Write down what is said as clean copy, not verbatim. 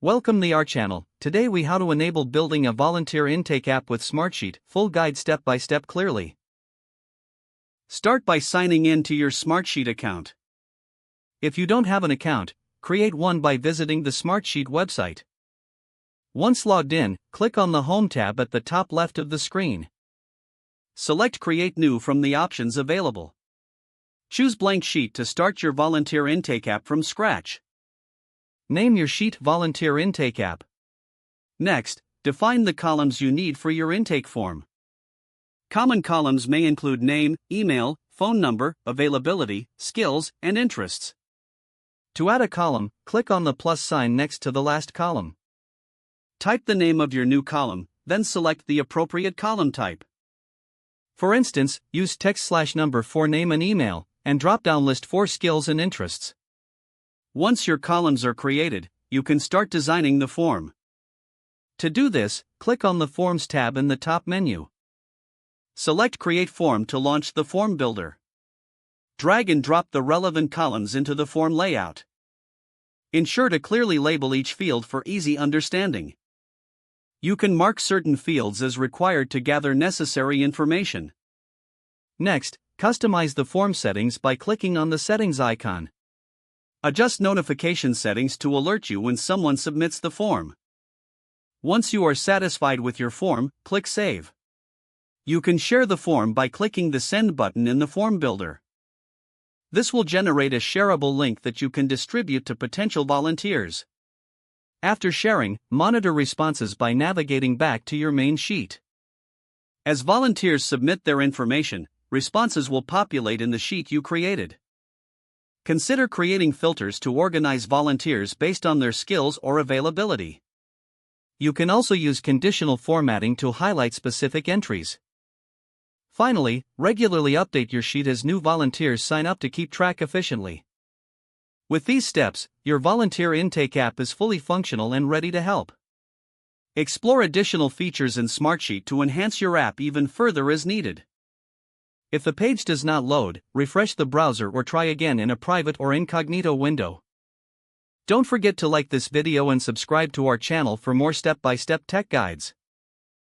Welcome to our channel. Today we how to enable building a volunteer intake app with Smartsheet, full guide step by step clearly. Start by signing in to your Smartsheet account. If you don't have an account, create one by visiting the Smartsheet website. Once logged in, click on the Home tab at the top left of the screen. Select Create New from the options available. Choose Blank Sheet to start your volunteer intake app from scratch. Name your sheet Volunteer Intake App. Next, define the columns you need for your intake form. Common columns may include name, email, phone number, availability, skills, and interests. To add a column, click on the plus sign next to the last column. Type the name of your new column, then select the appropriate column type. For instance, use text/number for name and email, and drop-down list for skills and interests. Once your columns are created, you can start designing the form. To do this, click on the Forms tab in the top menu. Select Create Form to launch the form builder. Drag and drop the relevant columns into the form layout. Ensure to clearly label each field for easy understanding. You can mark certain fields as required to gather necessary information. Next, customize the form settings by clicking on the Settings icon. Adjust notification settings to alert you when someone submits the form. Once you are satisfied with your form, click Save. You can share the form by clicking the Send button in the form builder. This will generate a shareable link that you can distribute to potential volunteers. After sharing, monitor responses by navigating back to your main sheet. As volunteers submit their information, responses will populate in the sheet you created. Consider creating filters to organize volunteers based on their skills or availability. You can also use conditional formatting to highlight specific entries. Finally, regularly update your sheet as new volunteers sign up to keep track efficiently. With these steps, your volunteer intake app is fully functional and ready to help. Explore additional features in Smartsheet to enhance your app even further as needed. If the page does not load, refresh the browser or try again in a private or incognito window. Don't forget to like this video and subscribe to our channel for more step-by-step tech guides.